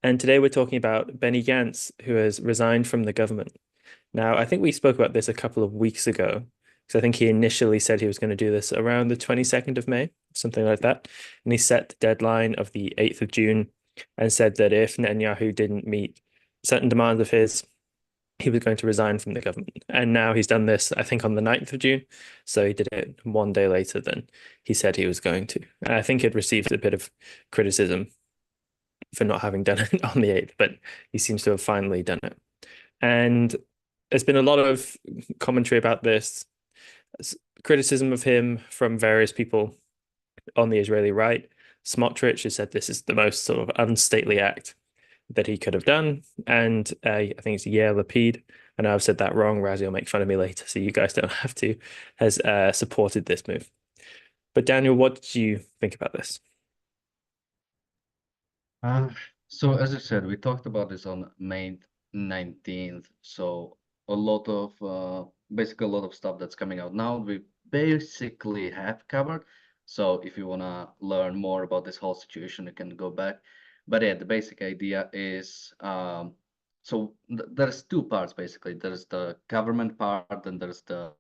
And today we're talking about Benny Gantz, who has resigned from the government. Now, I think we spoke about this a couple of weeks ago, because I think he initially said he was going to do this around the 22nd of May, something like that. And he set the deadline of the 8th of June and said that if Netanyahu didn't meet certain demands of his, he was going to resign from the government. And now he's done this, I think, on the 9th of June. So he did it one day later than he said he was going to. And I think it received a bit of criticism for not having done it on the 8th, but he seems to have finally done it. And there's been a lot of commentary about this, criticism of him from various people on the Israeli right. Smotrich has said this is the most sort of unstately act that he could have done. And I think it's Yair Lapid. I know I've said that wrong. Razi will make fun of me later, so you guys don't have to, has supported this move. But Daniel, what did you think about this? Uh, so as I said, we talked about this on May 19th. So a lot of basically a lot of stuff that's coming out now, we basically have covered. So if you wanna learn more about this whole situation, you can go back. But yeah, the basic idea is so there's two parts basically. There's the government part, and there's the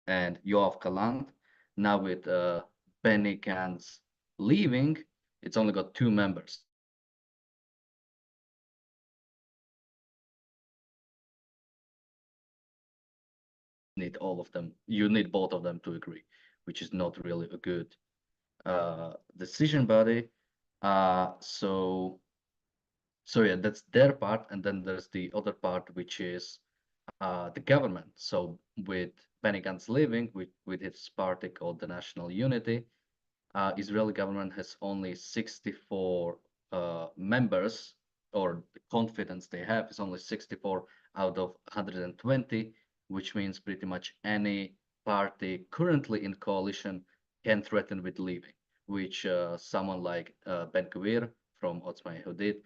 and Yoav Galant. Now with Benny Gantz leaving, it's only got two members. Need all of them. You need both of them to agree, which is not really a good decision body. So yeah, that's their part, and then there's the other part, which is the government. So with Benny Gantz leaving, with his party called the National Unity, Israeli government has only 64 members, or the confidence they have is only 64 out of 120, which means pretty much any party currently in coalition can threaten with leaving, which someone like Ben-Gvir from Otzma Yehudit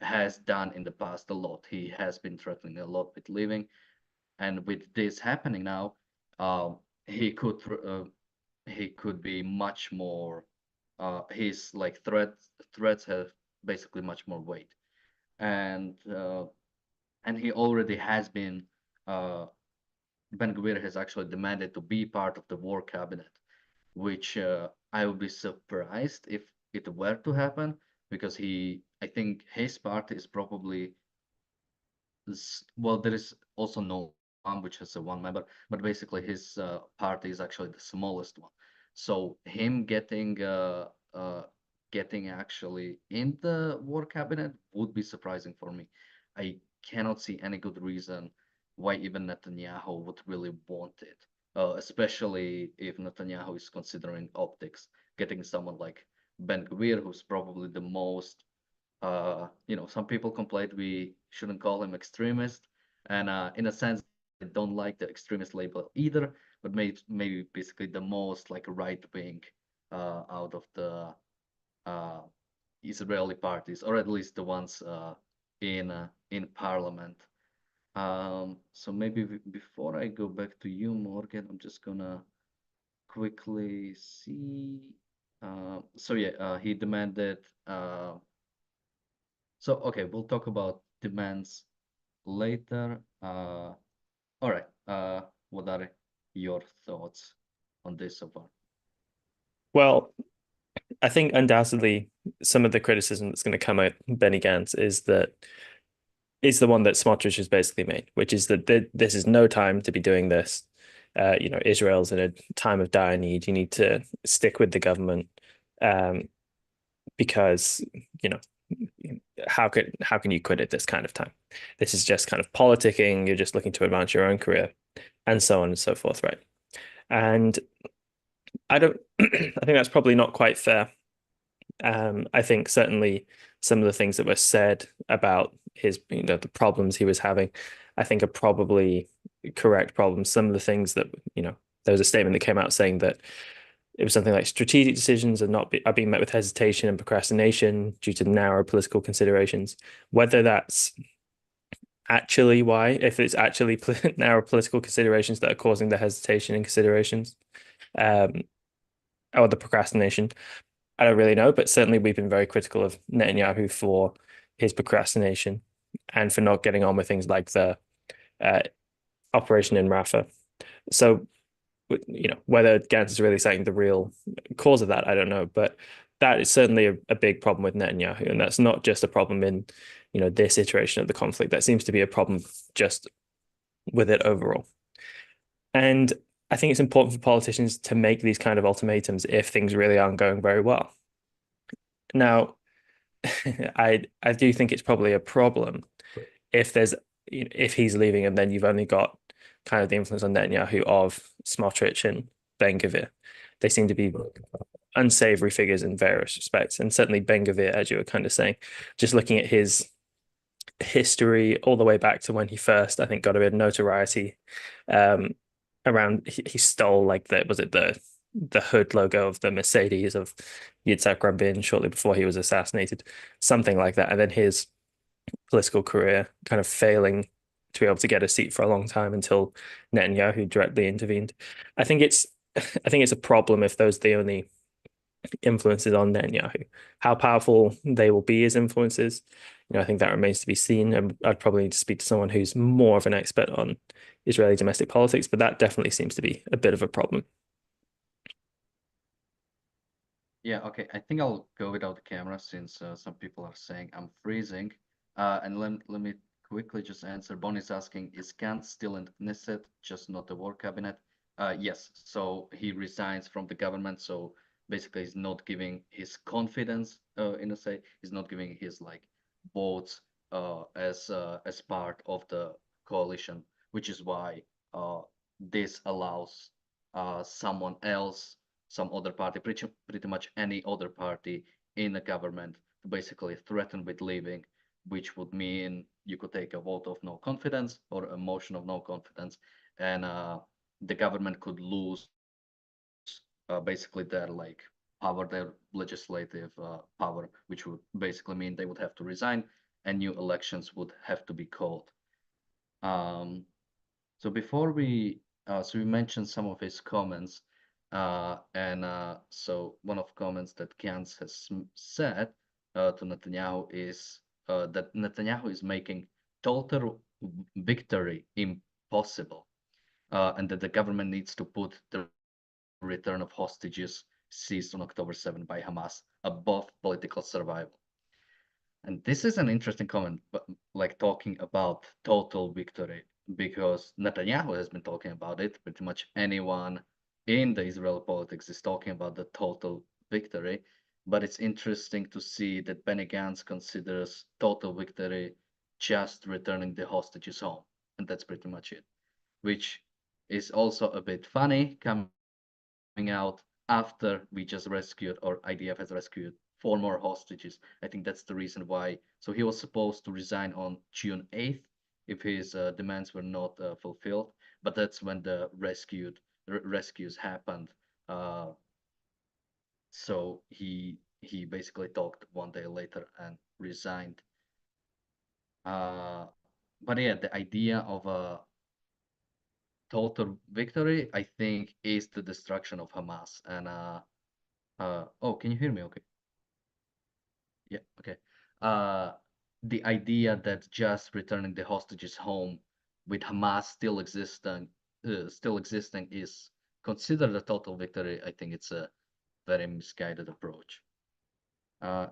has done in the past a lot. He has been threatening a lot with leaving, and with this happening now, he could be much more his like threats have basically much more weight, and he already has been Ben Gvir has actually demanded to be part of the war cabinet, which I would be surprised if it were to happen, because I think his party is probably well, there is also no one which has a one member, but basically his party is actually the smallest one. So him getting actually in the war cabinet would be surprising for me. I cannot see any good reason why even Netanyahu would really want it, especially if Netanyahu is considering optics, getting someone like Ben Gvir, who's probably the most some people complained we shouldn't call him extremist, and in a sense, I don't like the extremist label either, but maybe basically the most like right wing out of the uh, Israeli parties, or at least the ones in parliament. So maybe before I go back to you, Morgan, I'm just gonna quickly see. So yeah, he demanded. So okay, we'll talk about demands later. All right. What are your thoughts on this so far? Well, I think undoubtedly some of the criticism that's going to come at Benny Gantz is the one that Smotrich has basically made, which is that this is no time to be doing this. Israel's in a time of dire need. You need to stick with the government, because you know how can you quit at this kind of time? This is just kind of politicking. You're just looking to advance your own career, and so on and so forth, right? And I don't. I think that's probably not quite fair. I think certainly some of the things that were said about his, the problems he was having, I think are probably correct problems. Some of the things that, there was a statement that came out saying that it was something like strategic decisions are being met with hesitation and procrastination due to narrow political considerations. Whether that's actually why, if it's actually narrow political considerations that are causing the hesitation and considerations, um, or the procrastination. I don't really know, but certainly we've been very critical of Netanyahu for his procrastination and for not getting on with things like the uh, operation in Rafah. So, whether Gantz is really citing the real cause of that, I don't know, but that is certainly a big problem with Netanyahu, and that's not just a problem in, this iteration of the conflict. That seems to be a problem just with it overall. And I think it's important for politicians to make these kind of ultimatums if things really aren't going very well. Now, I do think it's probably a problem if there's if he's leaving and then you've only got kind of the influence on Netanyahu of Smotrich and Ben-Gvir. They seem to be unsavory figures in various respects, and certainly Ben-Gvir, as you were kind of saying, just looking at his history all the way back to when he first, I think, got a bit of notoriety. Um, around he stole like the hood logo of the Mercedes of Yitzhak Rabin shortly before he was assassinated, something like that, and then his political career kind of failing to be able to get a seat for a long time until Netanyahu directly intervened. I think it's I think it's a problem if those are the only influences on Netanyahu. How powerful they will be as influences, I think that remains to be seen. And I'd probably need to speak to someone who's more of an expert on Israeli domestic politics, but that definitely seems to be a bit of a problem. Yeah, okay. I think I'll go without the camera since some people are saying I'm freezing. And let me quickly just answer. Bonnie's asking, is Gantz still in Knesset, just not the war cabinet? Yes. So he resigns from the government. So basically, he's not giving his confidence, in a say, he's not giving his like votes as part of the coalition, which is why this allows someone else, some other party, pretty much any other party in the government to basically threaten with leaving, which would mean you could take a vote of no confidence or a motion of no confidence, and the government could lose basically their like power, their legislative power, which would basically mean they would have to resign and new elections would have to be called. Um, so before so we mentioned some of his comments, and so one of the comments that Gantz has said to Netanyahu is that Netanyahu is making total victory impossible, and that the government needs to put the return of hostages seized on October 7 by Hamas above political survival. And this is an interesting comment, but like talking about total victory, because Netanyahu has been talking about it. Pretty much anyone in the Israeli politics is talking about the total victory. But it's interesting to see that Benny Gantz considers total victory just returning the hostages home. And that's pretty much it, which is also a bit funny coming out after we just rescued, or IDF has rescued, 4 more hostages. I think that's the reason why. So he was supposed to resign on June 8th if his demands were not fulfilled, but that's when the rescues happened. So he basically talked 1 day later and resigned. But yeah, the idea of a total victory, I think, is the destruction of Hamas. And oh, can you hear me? Okay. Yeah. Okay. Uh, the idea that just returning the hostages home with Hamas still existing is considered a total victory. I think it's a very misguided approach.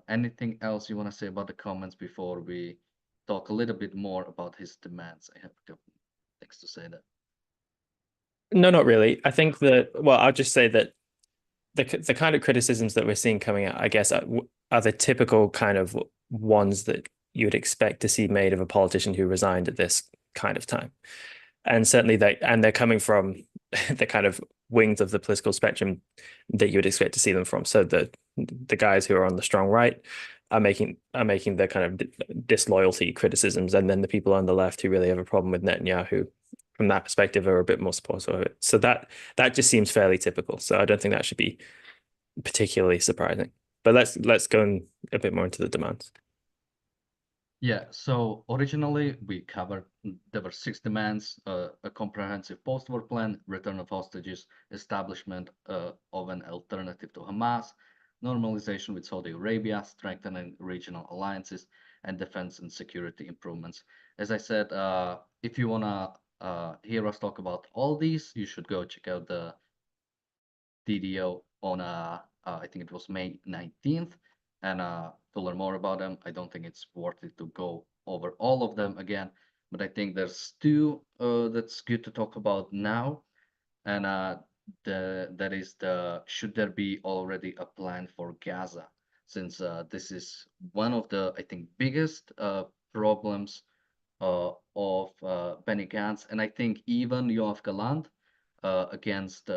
Anything else you want to say about the comments before we talk a little bit more about his demands? I have a couple things to say that. No, not really. I think that, well, I'll just say that the kind of criticisms that we're seeing coming out, I guess, are the typical kind of ones that you would expect to see made of a politician who resigned at this kind of time. And certainly they're coming from the kind of wings of the political spectrum that you would expect to see them from. So the guys who are on the strong right are making the kind of disloyalty criticisms, and then the people on the left who really have a problem with Netanyahu from that perspective are a bit more supportive of it. So that just seems fairly typical. So I don't think that should be particularly surprising. But let's go a bit more into the demands. Yeah, so originally we covered there were 6 demands: a comprehensive post-war plan, return of hostages, establishment of an alternative to Hamas, normalization with Saudi Arabia, strengthening regional alliances, and defense and security improvements. As I said, if you wanna hear us talk about all these, you should go check out the video on I think it was May 19th, and to learn more about them. I don't think it's worth it to go over all of them again, but I think there's two that's good to talk about now, and that is the should there be already a plan for Gaza, since this is one of the, I think, biggest problems of Benny Gantz, and I think even Yoav Gallant against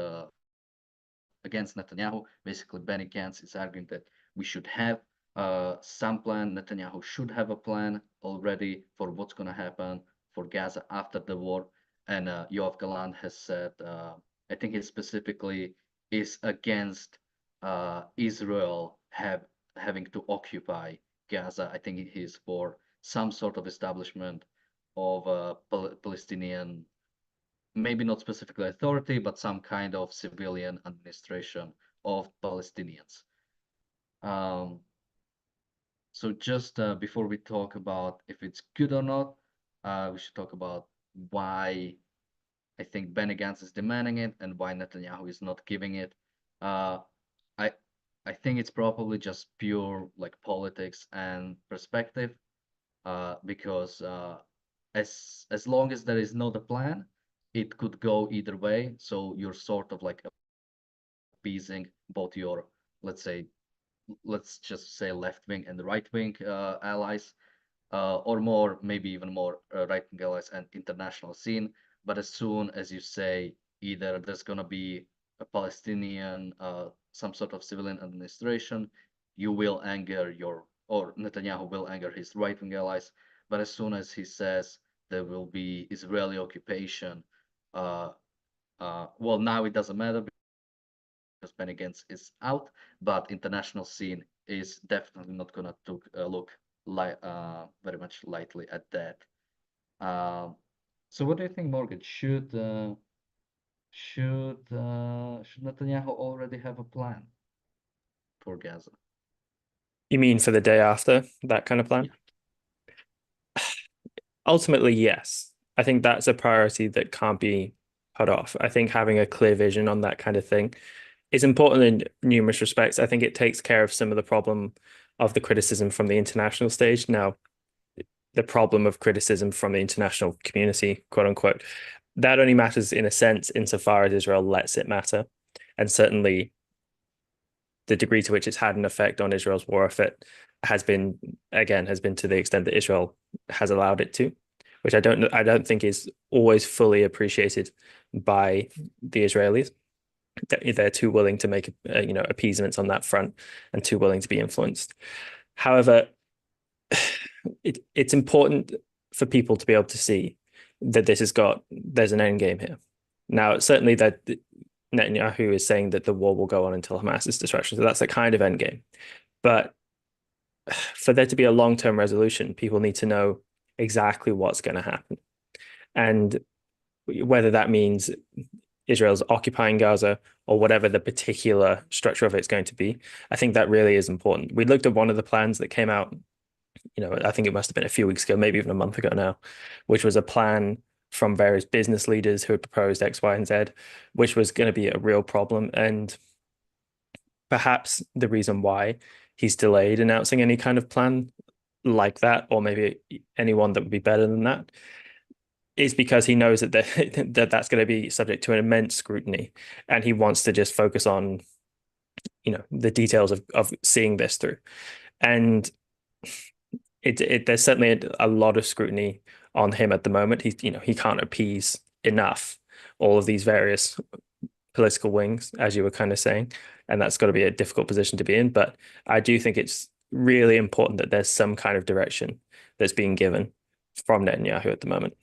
Netanyahu. Basically, Benny Gantz is arguing that we should have some plan. Netanyahu should have a plan already for what's going to happen for Gaza after the war. And Yoav Gallant has said, I think he specifically is against Israel having to occupy Gaza. I think he's for some sort of establishment of a Palestinian, maybe not specifically authority, but some kind of civilian administration of Palestinians. Um, so just before we talk about if it's good or not, we should talk about why I think Benny Gantz is demanding it and why Netanyahu is not giving it. Uh, I I think it's probably just pure like politics and perspective, because as long as there is not a plan, it could go either way. So you're sort of like appeasing both your, let's say, let's just say left wing and right wing allies, or more, maybe even more right wing allies and international scene. But as soon as you say either there's going to be a Palestinian, some sort of civilian administration, you will anger your, or Netanyahu will anger his right wing allies. But as soon as he says there will be Israeli occupation, uh, well, now it doesn't matter because Benny Gantz is out, but international scene is definitely not gonna look very much lightly at that. Um, so what do you think, Morgan? Should Netanyahu already have a plan for Gaza? You mean for the day after, that kind of plan? Yeah. Ultimately, yes. I think that's a priority that can't be cut off. I think having a clear vision on that kind of thing is important in numerous respects. I think it takes care of some of the problem of the criticism from the international stage. Now, the problem of criticism from the international community, quote unquote, that only matters in a sense insofar as Israel lets it matter. And certainly the degree to which it's had an effect on Israel's war effort has been to the extent that Israel has allowed it to, which I don't think is always fully appreciated by the Israelis. They're too willing to make appeasements on that front and too willing to be influenced. However, it's important for people to be able to see that there's an end game here. Now, certainly that Netanyahu is saying that the war will go on until Hamas's destruction. So that's a kind of end game. But for there to be a long-term resolution, people need to know exactly what's going to happen. And whether that means Israel's occupying Gaza or whatever the particular structure of it's going to be, I think that really is important. We looked at one of the plans that came out, I think it must have been a few weeks ago, maybe even a month ago now, which was a plan from various business leaders who had proposed X, Y, and Z, which was going to be a real problem. And perhaps the reason why he's delayed announcing any kind of plan like that, or maybe anyone that would be better than that, is because he knows that that's going to be subject to an immense scrutiny, and he wants to just focus on, the details of seeing this through. And there's certainly a lot of scrutiny on him at the moment. He can't appease enough all of these various political wings, as you were kind of saying, and that's got to be a difficult position to be in. But I do think it's really important that there's some kind of direction that's being given from Netanyahu at the moment.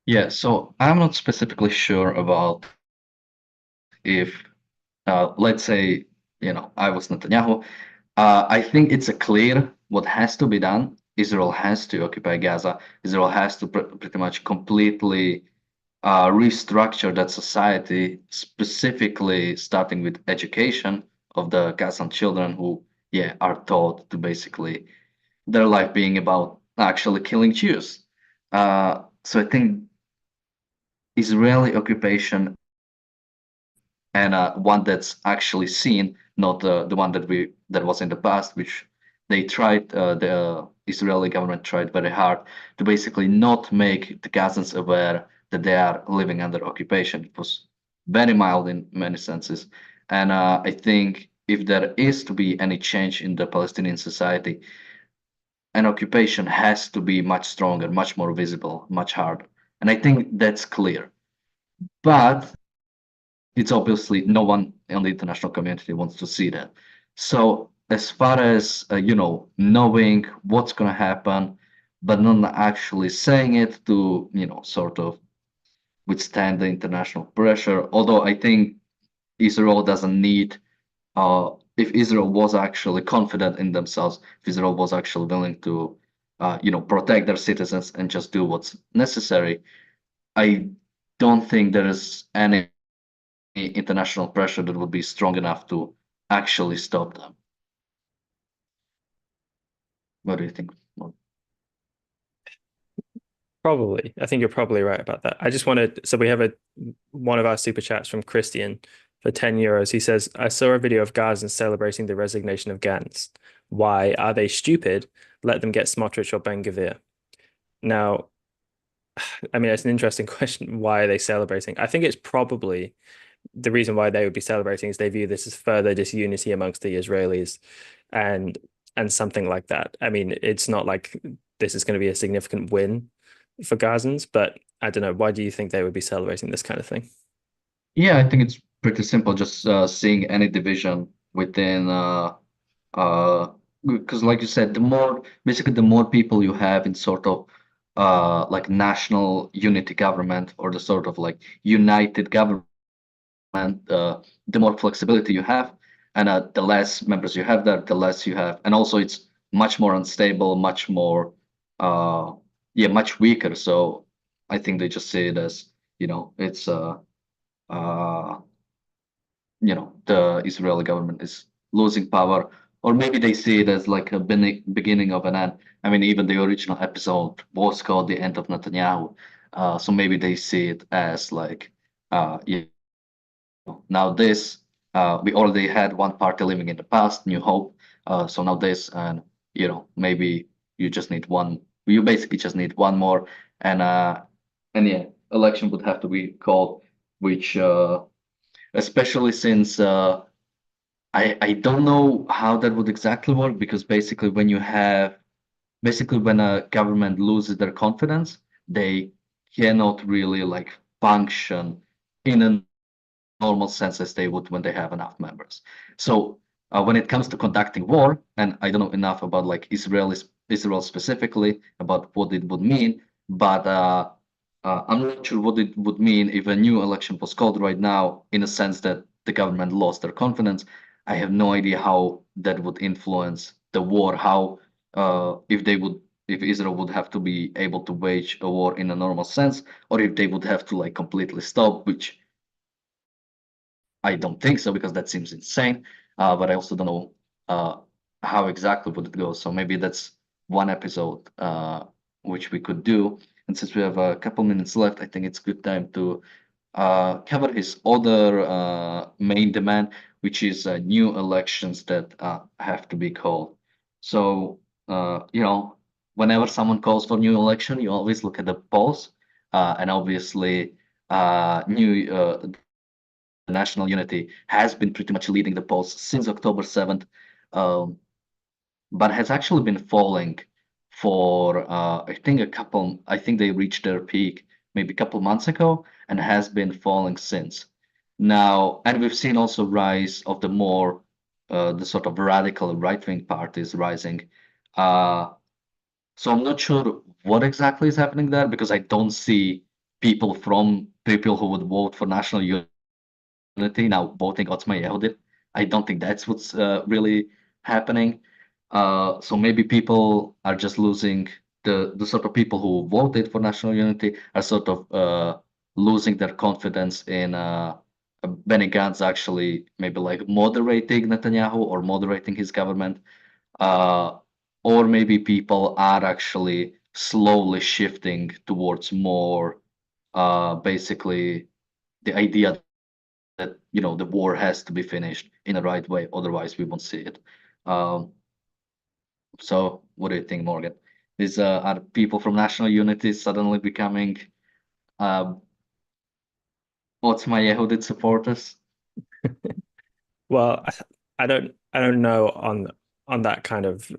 Yeah, so I'm not specifically sure about if, let's say, I was Netanyahu. I think it's a clear what has to be done. Israel has to occupy Gaza. Israel has to pretty much completely restructure that society, specifically starting with education of the Gazan children who, yeah, are taught to basically their life being about actually killing Jews. So I think Israeli occupation and one that's actually seen, not the one that was in the past, which they tried. The Israeli government tried very hard to basically not make the Gazans aware that they are living under occupation. It was very mild in many senses, and I think if there is to be any change in the Palestinian society, an occupation has to be much stronger, much more visible, much harder, and I think that's clear. But it's obviously no one in the international community wants to see that. So as far as knowing what's going to happen, but not actually saying it to sort of withstand the international pressure. Although I think Israel doesn't need. If Israel was actually confident in themselves, if Israel was actually willing to, protect their citizens and just do what's necessary, I don't think there is any international pressure that would be strong enough to actually stop them. What do you think? Well, Probably. I think you're probably right about that. I just wanted, so we have one of our super chats from Christian for 10 euros. He says, I saw a video of Gazans celebrating the resignation of Gantz. Why? Are they stupid? Let them get Smotrich or Ben Gvir. Now, I mean, it's an interesting question. Why are they celebrating? I think it's probably the reason why they would be celebrating is they view this as further disunity amongst the Israelis and something like that. I mean, it's not like this is going to be a significant win for Gazans, but I don't know. Why do you think they would be celebrating this kind of thing? yeah, I think it's pretty simple. Just seeing any division within, because like you said, the more people you have in sort of like national unity government or the sort of like united government, the more flexibility you have, and the less members you have there, the less you have, and also it's much more unstable, much more, uh, yeah, much weaker. So I think they just see it as it's uh, the Israeli government is losing power, or maybe they see it as like a beginning of an end. I mean, even the original episode was called the end of Netanyahu, so maybe they see it as like, yeah, now this, we already had one party living in the past, New Hope. So now this, and maybe you just need one. You basically just need one more, and yeah, election would have to be called, which especially since I don't know how that would exactly work because basically when a government loses their confidence, they cannot really like function in a normal sense as they would when they have enough members. So when it comes to conducting war, and I don't know enough about like Israel specifically about what it would mean, but I'm not sure what it would mean if a new election was called right now, in a sense that the government lost their confidence. I have no idea how that would influence the war. How if Israel would have to be able to wage a war in a normal sense, or if they would have to like completely stop, which I don't think so because that seems insane. But I also don't know uh, how exactly would it go. So maybe that's one episode which we could do. And since we have a couple minutes left, I think it's good time to cover his other main demand, which is new elections that have to be called. So whenever someone calls for new election, you always look at the polls, and obviously, new national unity has been pretty much leading the polls since October 7th, um, but has actually been falling for I think they reached their peak maybe a couple months ago and has been falling since. Now, and we've seen also rise of the sort of radical right-wing parties rising. Uh, so I'm not sure what exactly is happening there because I don't see people who would vote for national unity now voting Otzma Yehudit. I don't think that's what's really happening. So maybe people are just losing the sort of people who voted for national unity are sort of losing their confidence in Benny Gantz actually maybe like moderating Netanyahu or moderating his government. Uh, or maybe people are actually slowly shifting towards more basically the idea that the war has to be finished in the right way, otherwise we won't see it. Um, so what do you think, Morgan? Is are people from National Unity suddenly becoming uh, Otzma Yehudit supporters? Well, I don't know on that kind of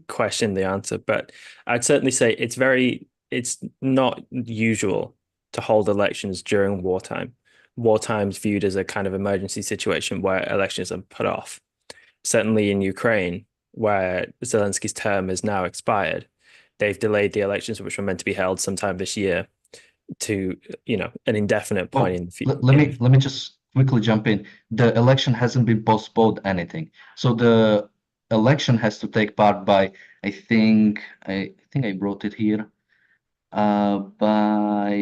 question the answer, but I'd certainly say it's not usual to hold elections during wartime. Wartime's viewed as a kind of emergency situation where elections are put off. Certainly in Ukraine, where Zelensky's term is now expired, they've delayed the elections which were meant to be held sometime this year to, an indefinite point Oh, in the let, let in me let me just quickly jump in. The election hasn't been postponed anything. So the election has to take part by, I think I wrote it here. By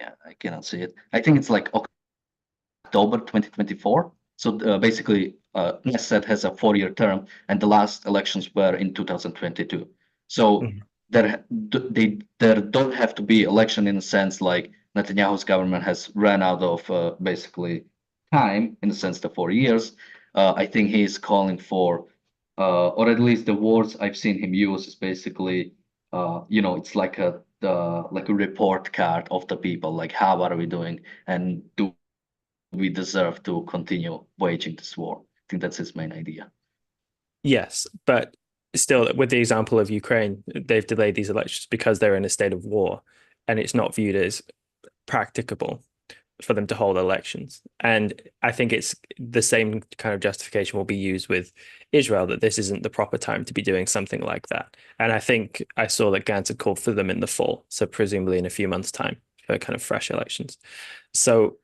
yeah, I cannot see it. I think it's like October 2024. So basically, Knesset has a 4-year term, and the last elections were in 2022. So Mhm. there don't have to be election in a sense like Netanyahu's government has ran out of basically time in the sense the 4 years. I think he is calling for, or at least the words I've seen him use is basically, it's like a report card of the people, like how are we doing, and do we deserve to continue waging this war. I think that's his main idea. Yes, but still, with the example of Ukraine, they've delayed these elections because they're in a state of war, and it's not viewed as practicable for them to hold elections. And I think it's the same kind of justification will be used with Israel that this isn't the proper time to be doing something like that. And I think I saw that Gantz had called for them in the fall, so presumably in a few months' time for kind of fresh elections. So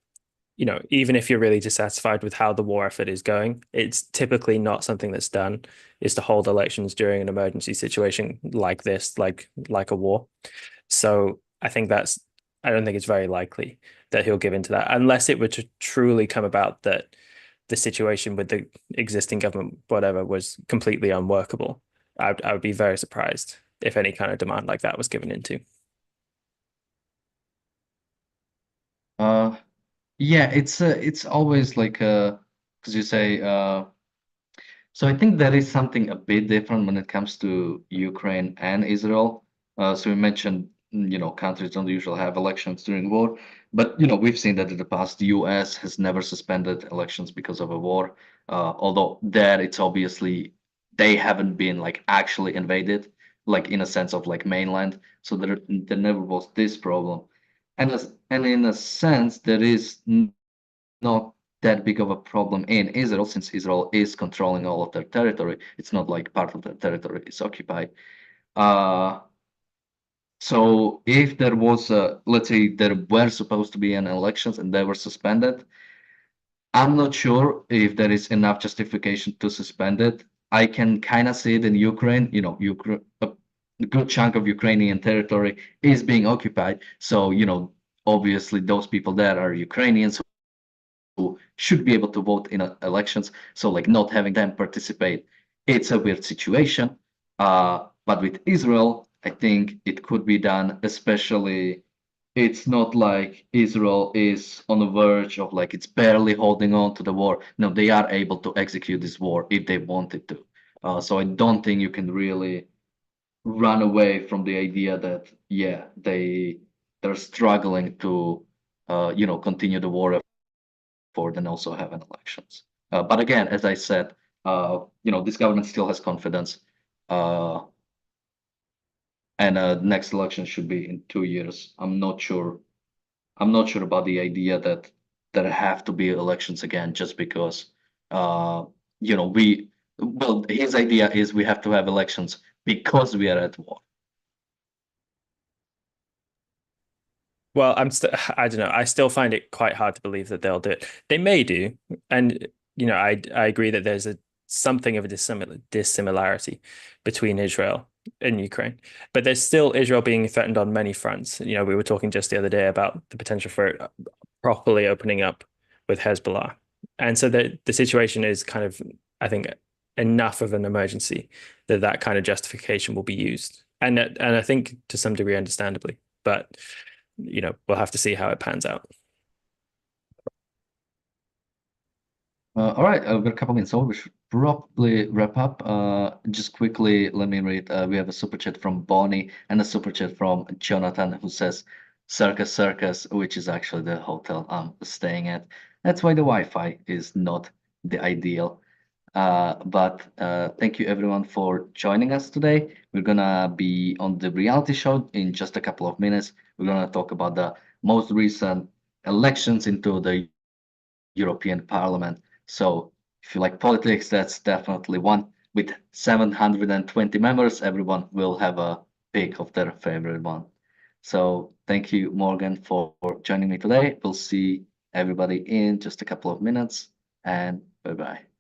even if you're really dissatisfied with how the war effort is going, it's typically not something that's done, is to hold elections during an emergency situation like this, like a war. So I don't think it's very likely that he'll give into that unless it were to truly come about that the situation with the existing government, whatever, was completely unworkable. I would be very surprised if any kind of demand like that was given into. Uh, yeah, it's always like because you say so I think there is something a bit different when it comes to Ukraine and Israel. So we mentioned, countries don't usually have elections during war, but we've seen that in the past, the U.S. has never suspended elections because of a war. Although there, it's obviously they haven't been like actually invaded, like in a sense of like mainland. So there never was this problem, and in a sense, there is not that big of a problem in Israel since Israel is controlling all of their territory. It's not like part of their territory is occupied. Uh, so if there was let's say there were supposed to be an elections and they were suspended, I'm not sure if there is enough justification to suspend it. I can kind of see it in Ukraine. Ukraine, a good chunk of Ukrainian territory is being occupied. So, obviously those people there are Ukrainians who should be able to vote in elections. So like not having them participate, it's a weird situation. But with Israel, I think it could be done, especially it's not like Israel is on the verge of like it's barely holding on to the war. No, they are able to execute this war if they wanted to. So I don't think you can really run away from the idea that yeah, they're struggling to continue the war effort and also have an elections. But again, as I said, this government still has confidence, uh, and next election should be in 2 years. I'm not sure. I'm not sure about the idea that there have to be elections again just because, uh, we. Well, his idea is we have to have elections because we are at war. Well, I don't know. I still find it quite hard to believe that they'll do it. They may do, and I agree that there's a something of a dissimilarity between Israel and Ukraine. But there's still Israel being threatened on many fronts. You know, we were talking just the other day about the potential for it properly opening up with Hezbollah. And so the situation is kind of, I think, enough of an emergency that that kind of justification will be used. And I think to some degree, understandably. But, you know, we'll have to see how it pans out. All right, we've got a couple minutes over. We should probably wrap up. Just quickly, let me read. We have a super chat from Bonnie and a super chat from Jonathan who says, Circus Circus, which is actually the hotel I'm staying at. That's why the Wi-Fi is not the ideal. But thank you everyone for joining us today. We're gonna be on the reality show in just a couple of minutes. We're gonna talk about the most recent elections into the European Parliament. So if you like politics, that's definitely one. With 720 members, everyone will have a pick of their favorite one. So thank you, Morgan, for joining me today. We'll see everybody in just a couple of minutes, and bye-bye.